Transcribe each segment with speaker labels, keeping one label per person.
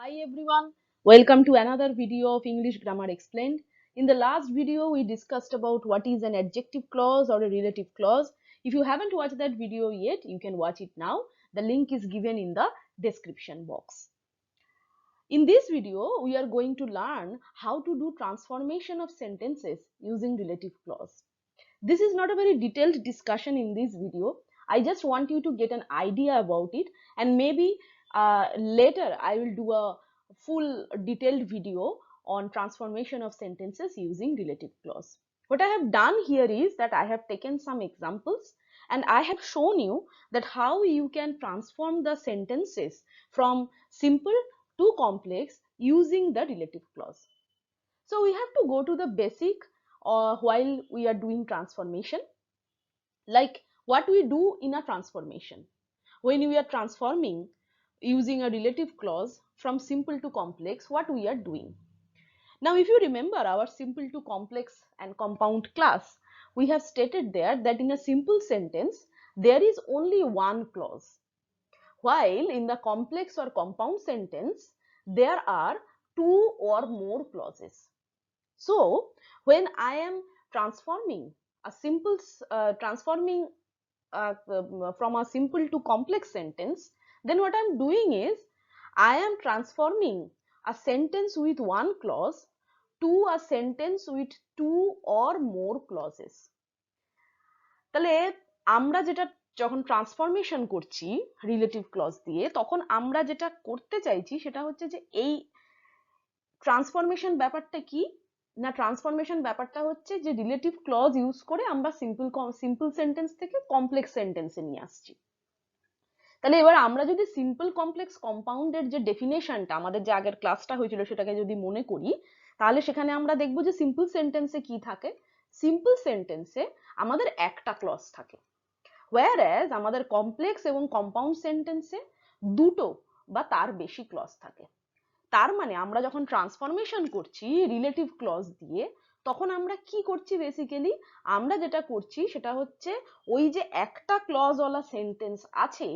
Speaker 1: Hi everyone, welcome to another video of English Grammar Explained. In the last video, we discussed about what is an adjective clause or a relative clause. If you haven't watched that video yet, you can watch it now. The link is given in the description box. In this video, we are going to learn how to do transformation of sentences using relative clause. This is not a very detailed discussion in this video. I just want you to get an idea about it, and maybe later I will do a full detailed video on transformation of sentences using relative clause. What I have done here is that I have taken some examples and I have shown you that how you can transform the sentences from simple to complex using the relative clause. So we have to go to the basic while we are doing transformation, like what we do in a transformation. When we are transforming using a relative clause from simple to complex, what we are doing. Now, if you remember our simple to complex and compound class, we have stated there that in a simple sentence, there is only one clause, while in the complex or compound sentence, there are two or more clauses. So when I am transforming a simple from a simple to complex sentence, then what I'm doing is I am transforming a sentence with one clause to a sentence with two or more clauses. তাহলে আমরা যেটা যখন transformation করছি relative clause দিয়ে, তখন আমরা যেটা করতে চাইছি সেটা হচ্ছে যে এই ট্রান্সফরমেশন ব্যাপারটা কি না, ট্রান্সফরমেশন ব্যাপারটা হচ্ছে যে রিলেটিভ ক্লজ ইউজ করে আমরা সিম্পল সেন্টেন্স থেকে কমপ্লেক্স সেন্টেন্সে নিয়ে আসছি। তাহলে এবার আমরা যদি সিম্পল কমপ্লেক্স কম্পাউন্ডের যে ডেফিনেশনটা আমাদের যে আগের ক্লাসটা হয়েছিল সেটাকে যদি মনে করি, তাহলে সেখানে আমরা দেখবো যে সিম্পল সেন্টেন্সে কি থাকে। সিম্পল সেন্টেন্সে আমাদের একটা ক্লজ থাকে, whereas আমাদের কমপ্লেক্স এবং কম্পাউন্ড সেন্টেন্সে দুটো বা তার বেশি ক্লজ থাকে। তার মানে আমরা যখন ট্রান্সফরমেশন করছি রিলেটিভ ক্লজ দিয়ে, তখন আমরা কি করছি, বেসিক্যালি আমরা যেটা করছি সেটা হচ্ছে ওই যে একটা ক্লজওয়ালা সেন্টেন্স আছে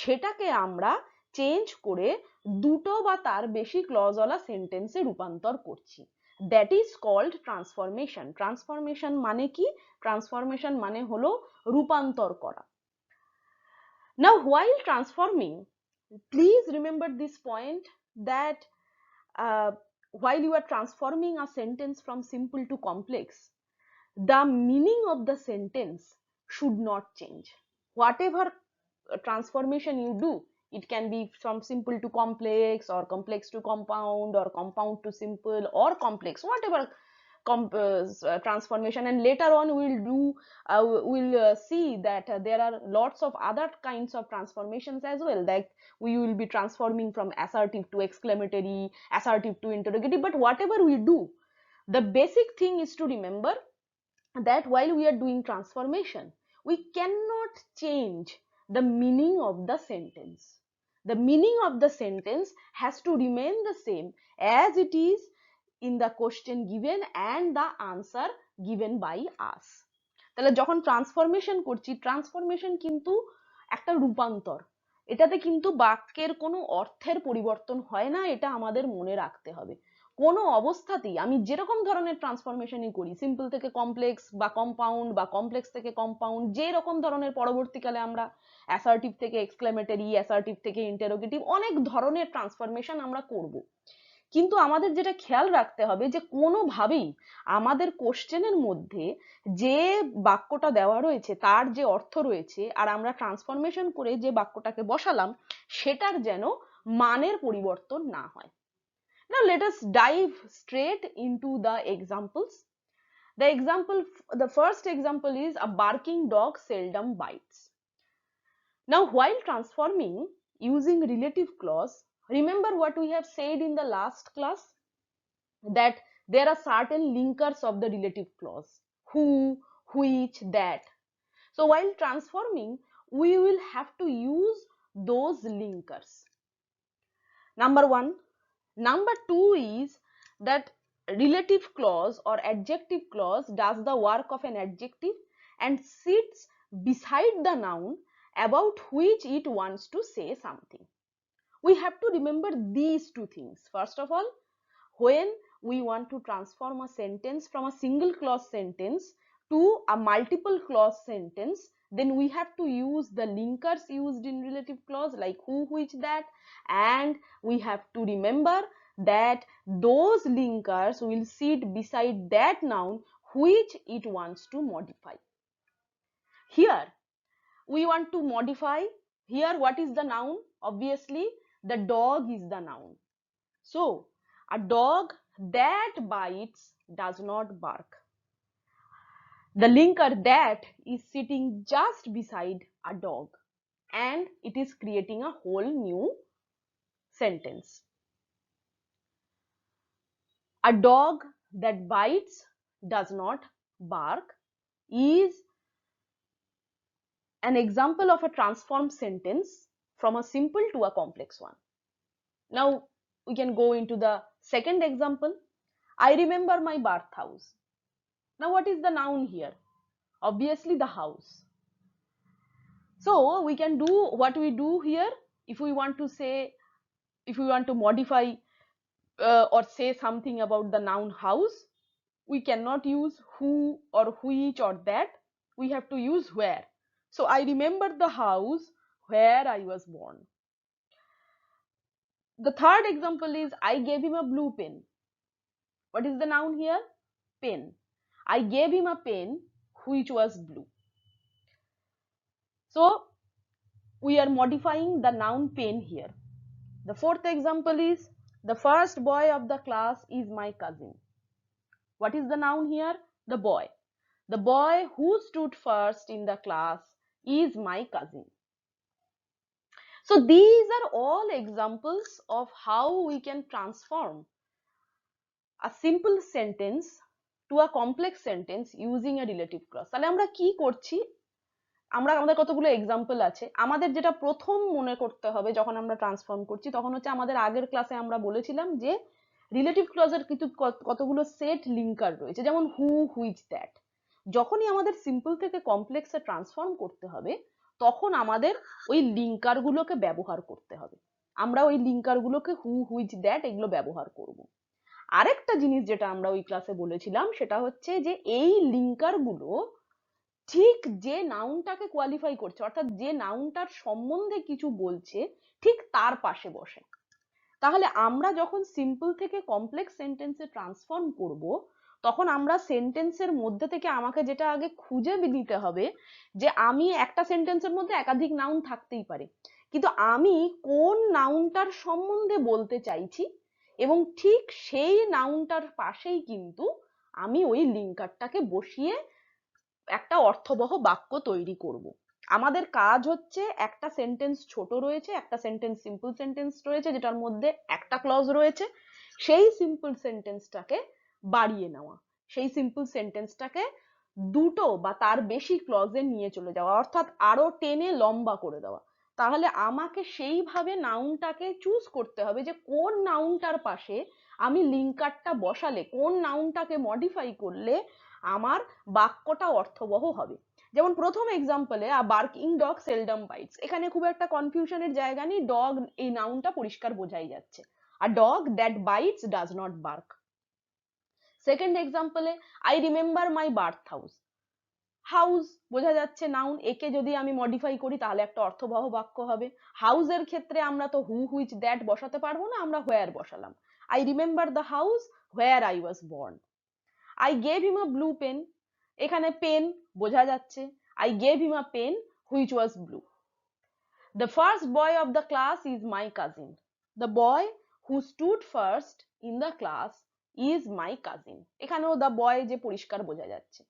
Speaker 1: সেটাকে আমরা চেঞ্জ করে দুটো বা তার বেশি ক্লজওয়ালা সেন্টেন্সে রূপান্তর করছি। That is called transformation. Transformation মানে কি? ট্রান্সফরমেশন মানে হলো রূপান্তর করা। নাও while transforming, please remember this point that while you are transforming a sentence from simple to complex, the meaning of the sentence should not change. Whatever transformation you do, it can be from simple to complex or complex to compound or compound to simple or complex, whatever transformation, and later on we'll see that there are lots of other kinds of transformations as well, like we will be transforming from assertive to exclamatory, assertive to interrogative. But whatever we do, the basic thing is to remember that while we are doing transformation, we cannot change the meaning of the sentence. The meaning of the sentence has to remain the same as it is in the question given and the answer given by us. তাহলে যখন transformation করছি, transformation কিন্তু একটা রূপান্তর, এটাতে কিন্তু বাক্যের কোনো অর্থের পরিবর্তন হয় না, এটা আমাদের মনে রাখতে হবে। কোনো অবস্থাতেই আমি যেরকম ধরনের ট্রান্সফরমেশনই করি, সিম্পল থেকে কমপ্লেক্স বা কম্পাউন্ড বা কমপ্লেক্স থেকে কম্পাউন্ড, যে রকম ধরনের পরবর্তীকালে আমরা অ্যাসার্টিভ থেকে এক্সক্লেমেটরি, অ্যাসার্টিভ থেকে ইন্টারোগেটিভ, অনেক ধরনের ট্রান্সফরমেশন আমরা করব, কিন্তু আমাদের যেটা খেয়াল রাখতে হবে যে কোনোভাবেই আমাদের কোশ্চেনের মধ্যে যে বাক্যটা দেওয়া রয়েছে তার যে অর্থ রয়েছে আর আমরা ট্রান্সফরমেশন করে যে বাক্যটাকে বসালাম সেটার যেন মানের পরিবর্তন না হয়। Now let us dive straight into the examples. The first example is a barking dog seldom bites. Now while transforming using relative clause, remember what we have said in the last class, that there are certain linkers of the relative clause: who, which, that. So while transforming, we will have to use those linkers. Number one. Number two is that relative clause or adjective clause does the work of an adjective and sits beside the noun about which it wants to say something. We have to remember these two things. First of all, when we want to transform a sentence from a single clause sentence to a multiple clause sentence, then we have to use the linkers used in relative clause like who, which, that, and we have to remember that those linkers will sit beside that noun which it wants to modify. Here we want to modify. Here what is the noun? Obviously the dog is the noun. So a dog that bites does not bark. The linker that is sitting just beside a dog and it is creating a whole new sentence. A dog that bites does not bark is an example of a transformed sentence from a simple to a complex one. Now we can go into the second example. I remember my bathhouse. Now what is the noun here? Obviously the house. So we can do what we do here. If we want to say, if we want to modify or say something about the noun house, we cannot use who or which or that. We have to use where. So I remember the house where I was born. The third example is I gave him a blue pen. What is the noun here? Pen. I gave him a pen which was blue. So we are modifying the noun pen here. The fourth example is the first boy of the class is my cousin. What is the noun here? The boy. The boy who stood first in the class is my cousin. So these are all examples of how we can transform a simple sentence to a complex sentence using a relative clause. তাহলে আমরা কি করছি? আমাদের কতগুলো example আছে। আমাদের যেটা প্রথম মনে করতে হবে যখন আমরা ট্রান্সফর্ম করছি, তখন হচ্ছে আমাদের আগের ক্লাসে আমরা বলেছিলাম যে রিলেটিভ ক্লজের কিছু কতগুলো সেট লিঙ্কার রয়েছে, যেমন হু, হুইচ, দ্যাট। যখনই আমাদের সিম্পল থেকে কমপ্লেক্সে ট্রান্সফর্ম করতে হবে তখন আমাদের ওই লিঙ্কার গুলোকে ব্যবহার করতে হবে। আমরা ওই লিঙ্কার গুলোকে হু, হুইচ, দ্যাট এগুলো ব্যবহার করব। আরেকটা জিনিস যেটা আমরা ওই ক্লাসে বলেছিলাম সেটা হচ্ছে যে এই লিঙ্কার গুলো ঠিক যে নাউনটাকে কোয়ালিফাই করছে, অর্থাৎ যে নাউনটার সম্বন্ধে কিছু বলছে ঠিক তার পাশে বসে। তাহলে আমরা যখন সিম্পল থেকে কমপ্লেক্স সেন্টেন্সে ট্রান্সফর্ম করব তখন আমরা সেন্টেন্সের মধ্যে থেকে আমাকে যেটা আগে খুঁজে নিতে হবে যে আমি একটা সেন্টেন্সের মধ্যে একাধিক নাউন থাকতেই পারে, কিন্তু আমি কোন নাউনটার সম্বন্ধে বলতে চাইছি এবং ঠিক সেই নাউনটার পাশেই কিন্তু আমি ওই লিঙ্কারটাকে বসিয়ে একটা অর্থবহ বাক্য তৈরি করব। আমাদের কাজ হচ্ছে একটা সেন্টেন্স ছোট রয়েছে, একটা সেন্টেন্স সিম্পল সেন্টেন্স রয়েছে যেটার মধ্যে একটা ক্লজ রয়েছে, সেই সিম্পল সেন্টেন্সটাকে বাড়িয়ে নেওয়া, সেই সিম্পল সেন্টেন্সটাকে দুটো বা তার বেশি ক্লজে নিয়ে চলে যাওয়া, অর্থাৎ আরো টেনে লম্বা করে দেওয়া। তাহলে আমাকে সেইভাবে নাউনটাকে চুজ করতে হবে যে কোন নাউনটার পাশে আমি লিঙ্কারটা বসালে, কোন নাউনটাকে মডিফাই করলে আমার বাক্যটা অর্থবহ হবে। যেমন প্রথম এক্সাম্পলে a barking dog seldom bites, এখানে খুব একটা কনফিউশনের জায়গা নেই, ডগ এই নাউনটা পরিষ্কার বোঝাই যাচ্ছে। A dog that bites does not bark. Second এক্সাম্পলে I remember my birth house, house বোঝা যাচ্ছে নাউন, একে যদি আমি মডিফাই করি তাহলে একটা অর্থবহ বাক্য হবে। হাউসের ক্ষেত্রে আমরা তো হু, হুইচ, দ্যাট বসাতে পারবো না, আমরা হোয়ার বসালাম। I remember the house where I was born. I gave him a blue pen, এখানে পেন বোঝা যাচ্ছে, I gave him a pen which was blue. The first boy of the class is my cousin. The boy who stood first in the class is my cousin. এখানেও the boy যে পরিষ্কার বোঝা যাচ্ছে।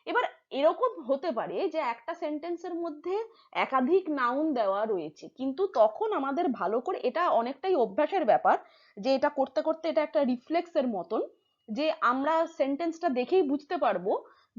Speaker 1: এবার এরকম হতে পারে যে একটা সেন্টেন্সের মধ্যে একাধিক নাউন দেওয়া রয়েছে, কিন্তু তখন আমাদের ভালো করে, এটা অনেকটাই অভ্যাসের ব্যাপার, যে এটা করতে করতে এটা একটা রিফ্লেক্সের মতন, যে আমরা সেন্টেন্সটা দেখেই বুঝতে পারবো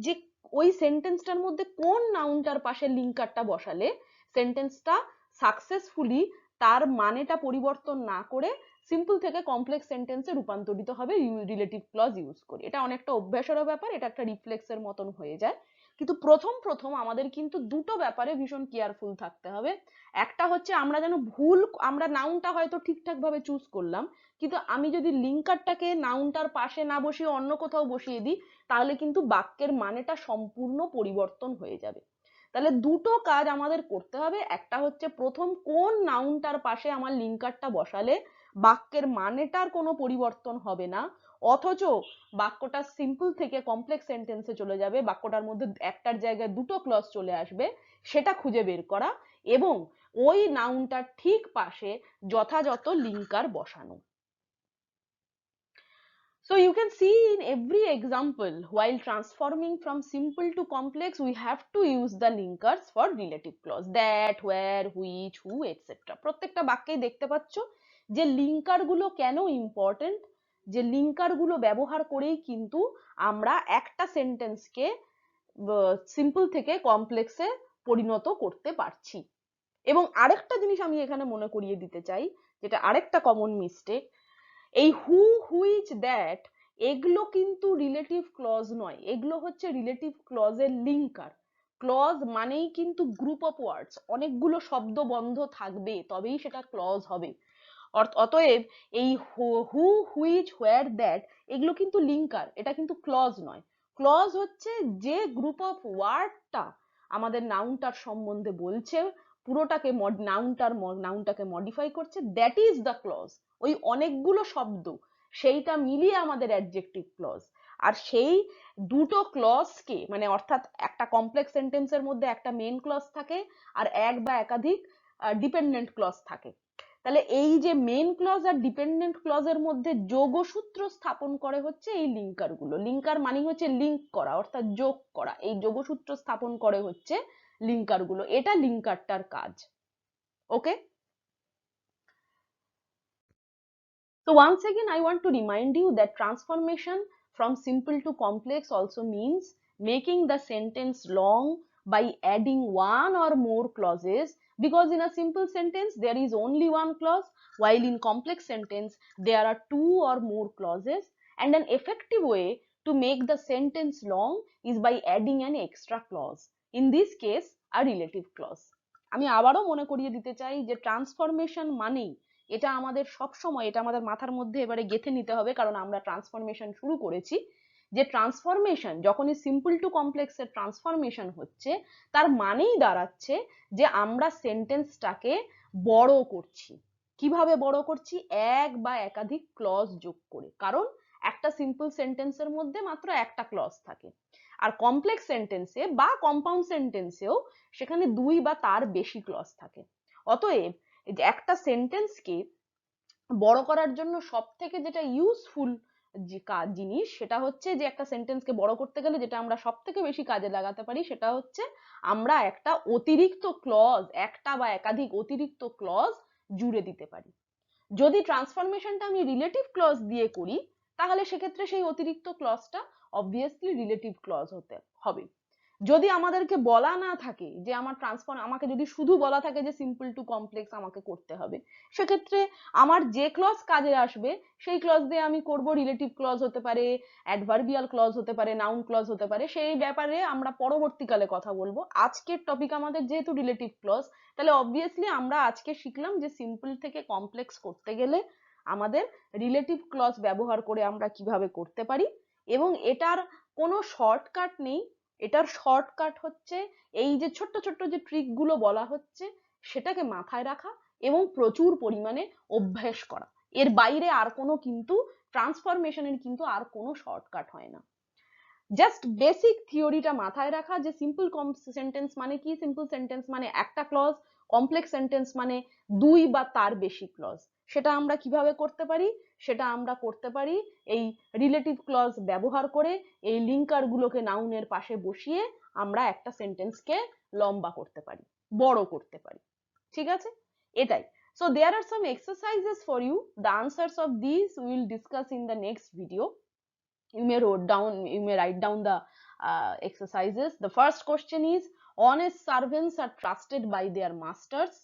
Speaker 1: যে ওই সেন্টেন্সটার মধ্যে কোন নাউনটার পাশে লিঙ্কারটা বসালে সেন্টেন্সটা সাকসেসফুলি তার মানেটা পরিবর্তন না করে সিম্পল থেকে কমপ্লেক্স সেন্টেন্সে রূপান্তরিত হবে রিলেটিভ ক্লজ ইউজ করে। এটা অনেকটা অভ্যাসেরও ব্যাপার, এটা একটা রিফ্লেক্সের মতন হয়ে যায়। কিন্তু প্রথম প্রথম আমাদের কিন্তু দুটো ব্যাপারে ভীষণ কেয়ারফুল থাকতে হবে। একটা হচ্ছে আমরা যেন আমরা নাউনটা হয়তো ঠিকঠাক ভাবে চুজ করলাম, কিন্তু আমি যদি লিঙ্কারটাকে নাউনটার পাশে না বসিয়ে অন্য কোথাও বসিয়ে দিই, তাহলে কিন্তু বাক্যের মানেটা সম্পূর্ণ পরিবর্তন হয়ে যাবে। তাহলে দুটো কাজ আমাদের করতে হবে। একটা হচ্ছে প্রথম কোন নাউনটার পাশে আমার লিঙ্কারটা বসালে বাক্যের মানেটার কোনো পরিবর্তন হবে না, অথচ বাক্যটা সিম্পল থেকে কমপ্লেক্স সেন্টেন্সে চলে যাবে, বাক্যটার মধ্যে একটার জায়গায় দুটো ক্লজ চলে আসবে, সেটা খুঁজে বের করা, এবং ওই নাউনটার ঠিক পাশে যথাযথ লিঙ্কার বসানো। So you can see in every example, while transforming from simple to complex, we have to use the linkers for relative clause, that, where, which, who, etc. প্রত্যেকটা বাক্যেই দেখতে পাচ্ছ যে লিঙ্কার গুলো কেন ইম্পর্টেন্ট, যে লিঙ্কার গুলো ব্যবহার করেই কিন্তু আমরা একটা সেন্টেন্সকে সিম্পল থেকে কমপ্লেক্সে পরিণত করতে পারছি। এবং আরেকটা জিনিস আমি এখানে মনে করিয়ে দিতে চাই, যেটা আরেকটা কমন মিস্টেক, এই হু, হুইচ, দ্যাট এগুলো কিন্তু রিলেটিভ ক্লজ নয়, এগুলো হচ্ছে রিলেটিভ ক্লজের লিঙ্কার। ক্লজ মানেই কিন্তু গ্রুপ অফ ওয়ার্ডস, অনেকগুলো শব্দ বন্ধ থাকবে তবেই সেটা ক্লজ হবে। অতএব এই হু, হুইচ, হোয়ার, দ্যাট এগুলো কিন্তু লিঙ্কার, এটা কিন্তু ক্লজ নয়। ক্লজ হচ্ছে যে গ্রুপ অফ ওয়ার্ডটা আমাদের নাউনটার সম্বন্ধে বলছে, পুরোটাকে নাউনটাকে মডিফাই করছে, দ্যাট ইজ দ্য ক্লজ। ওই অনেকগুলো শব্দ সেইটা মিলিয়ে আমাদের অ্যাডজেক্টিভ ক্লজ। আর সেই দুটো ক্লজকে মানে অর্থাৎ একটা কমপ্লেক্স সেন্টেন্সের মধ্যে একটা মেইন ক্লজ থাকে আর এক বা একাধিক ডিপেন্ডেন্ট ক্লজ থাকে। তাহলে এই যে মেইন ক্লজ আর ডিপেন্ডেন্ট ক্লজের মধ্যে যোগসূত্র স্থাপন করে হচ্ছে এই লিঙ্কার গুলো। লিঙ্কার মানে হচ্ছে লিঙ্ক করা অর্থাৎ যোগ করা, এই যোগসূত্র স্থাপন করে হচ্ছে লিঙ্কার গুলো, এটা লিঙ্কারটার কাজ। ওকে, so once again I want to remind you that transformation from simple to complex also means making the sentence long by adding one or more clauses, because in a simple sentence there is only one clause, while in complex sentence there are two or more clauses, and an effective way to make the sentence long is by adding an extra clause, in this case a relative clause. আমি আবারও মনে করিয়ে দিতে চাই যে transformation মানেই, এটা আমাদের সব সময় এটা আমাদের মাথার মধ্যে এবারে গেঁথে নিতে হবে, কারণ আমরা ট্রান্সফরমেশন শুরু করেছি, যে ট্রান্সফরমেশন যখনই সিম্পল টু কমপ্লেক্সের ট্রান্সফরমেশন হচ্ছে তার মানেই দাঁড়াচ্ছে যে আমরা সেন্টেন্সটাকে বড় করছি। কিভাবে বড় করছি? এক বা একাধিক ক্লজ যোগ করে, কারণ একটা সিম্পল সেন্টেন্সের মধ্যে মাত্র একটা ক্লজ থাকে, আর কমপ্লেক্স সেন্টেন্সে বা কম্পাউন্ড সেন্টেন্সেও সেখানে দুই বা তার বেশি ক্লজ থাকে। অতএব একটা সেন্টেন্সকে বড় করার জন্য সব থেকে যেটা ইউজফুল যে জিনিস সেটা হচ্ছে যে একটা সেন্টেন্সকে বড় করতে গেলে যেটা আমরা সব থেকে বেশি কাজে লাগাতে পারি সেটা হচ্ছে আমরা একটা অতিরিক্ত ক্লজ, একটা বা একাধিক অতিরিক্ত ক্লজ জুড়ে দিতে পারি। যদি ট্রান্সফরমেশনটা আমি রিলেটিভ ক্লজ দিয়ে করি তাহলে সেক্ষেত্রে সেই অতিরিক্ত ক্লজটা অবভিয়াসলি রিলেটিভ ক্লজ হতে হবে। যদি আমাদেরকে বলা না থাকে যে আমাকে যদি শুধু বলা থাকে যে সিম্পল টু কমপ্লেক্স আমাকে করতে হবে, সেক্ষেত্রে আমার যে ক্লজ কাজে আসবে সেই ক্লজ দিয়ে আমি করব। রিলেটিভ ক্লজ হতে পারে, অ্যাডভার্বিয়াল ক্লজ হতে পারে, নাউন ক্লজ হতে পারে, সেই ব্যাপারে আমরা পরবর্তীকালে কথা বলবো। আজকের টপিক আমাদের যেহেতু রিলেটিভ ক্লজ, তাহলে অবভিয়াসলি আমরা আজকে শিখলাম যে সিম্পল থেকে কমপ্লেক্স করতে গেলে আমাদের রিলেটিভ ক্লজ ব্যবহার করে আমরা কিভাবে করতে পারি, এবং এটার কোনো শর্টকাট নেই। এটার শর্টকাট হচ্ছে এই যে ছোট্ট ছোট্ট যে ট্রিক গুলো বলা হচ্ছে সেটাকে মাথায় রাখা এবং প্রচুর পরিমাণে অভ্যাস করা। এর বাইরে আর কোনো কিন্তু ট্রান্সফরমেশনের কিন্তু আর কোনো শর্টকাট হয় না। জাস্ট বেসিক থিওরিটা মাথায় রাখা যে সিম্পল সেন্টেন্স মানে কি, সিম্পল সেন্টেন্স মানে একটা ক্লজ, কমপ্লেক্স সেন্টেন্স মানে দুই বা তার বেশি ক্লজ। সেটা আমরা কিভাবে করতে পারি? সেটা আমরা করতে পারি এই রিলেটিভ ক্লজ ব্যবহার করে, এই লিঙ্কার গুলোকে নাউনের পাশে বসিয়ে আমরা একটা সেন্টেন্সকে লম্বা করতে পারি, বড় করতে পারি। ঠিক আছে, এটাই। So there are some exercises for you. The answers of these we will discuss in the next video. You may write down the exercises. The first question is, honest servants are trusted by their masters.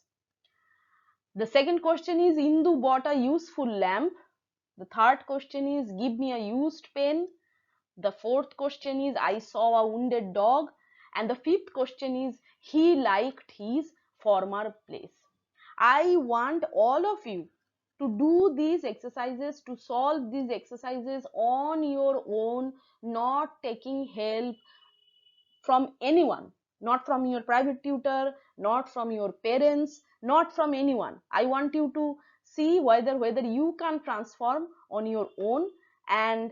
Speaker 1: The second question is, Indu bought a useful lamp. The third question is, give me a used pen. The fourth question is, I saw a wounded dog. And the fifth question is, he liked his former place. I want all of you to do these exercises, to solve these exercises on your own, not taking help from anyone, not from your private tutor, not from your parents, not from anyone. I want you to see whether you can transform on your own. And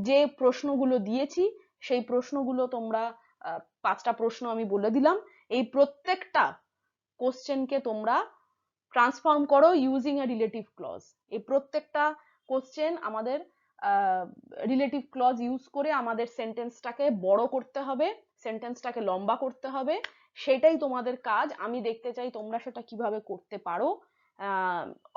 Speaker 1: যে প্রশ্নগুলো দিয়েছি সেই প্রশ্নগুলো তোমরা 5টা প্রশ্ন আমি বলে দিলাম, এই প্রত্যেকটা কোশ্চেনকে তোমরা ট্রান্সফর্ম করো ইউজিং এ রিলেটিভ ক্লজ। এই প্রত্যেকটা কোশ্চেন আমাদের রিলেটিভ ক্লজ ইউজ করে আমাদের সেন্টেন্সটাকে বড় করতে হবে, সেন্টেন্সটাকে লম্বা করতে হবে, সেটাই তোমাদের কাজ। আমি দেখতে চাই তোমরা সেটা কিভাবে করতে পারো।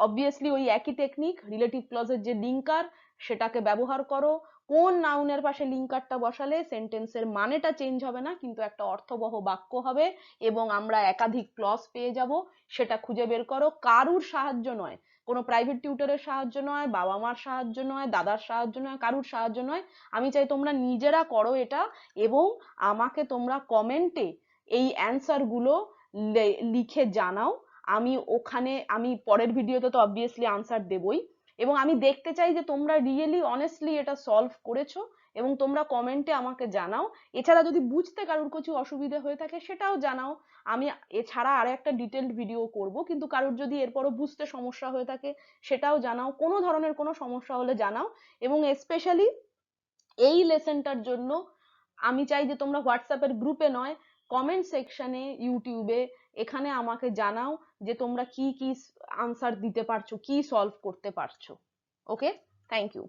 Speaker 1: অবভিয়াসলি ওই একই টেকনিক, রিলেটিভ ক্লজের যে লিঙ্কার সেটাকে ব্যবহার করো। কোন নাউনের পাশে লিঙ্কারটা বসালে সেন্টেন্সের মানেটা চেঞ্জ হবে না কিন্তু একটা অর্থবহ বাক্য হবে এবং আমরা একাধিক ক্লজ পেয়ে যাব, সেটা খুঁজে বের করো। কারুর সাহায্য নয়, কোনো প্রাইভেট টিউটরের সাহায্য নয়, বাবা মার সাহায্য নয়, দাদার সাহায্য নয়, কারুর সাহায্য নয়। আমি চাই তোমরা নিজেরা করো এটা এবং আমাকে তোমরা কমেন্টে এই অ্যান্সার গুলো লিখে জানাও। আমি ওখানে, আমি পরের ভিডিওতে তো অবভিয়াসলি আনসার দেবই এবং আমি দেখতে চাই যে তোমরা রিয়েলি অনেস্টলি এটা সলভ করেছো এবং তোমরা কমেন্টে আমাকে জানাও। এছাড়া যদি বুঝতে কারুর কিছু অসুবিধা হয়ে থাকে সেটাও জানাও। আমি এছাড়া আর একটা ডিটেলড ভিডিও করব, কিন্তু কারুর যদি এরপরও বুঝতে সমস্যা হয়ে থাকে সেটাও জানাও। কোনো ধরনের কোনো সমস্যা হলে জানাও এবং স্পেশালি এই লেসনটার জন্য আমি চাই যে তোমরা হোয়াটসঅ্যাপের গ্রুপে নয়, কমেন্ট সেকশনে ইউটিউবে এখানে আমাকে জানাও যে তোমরা কি কি আনসার দিতে পারছো, কি সলভ করতে পারছো। ওকে, থ্যাংক ইউ।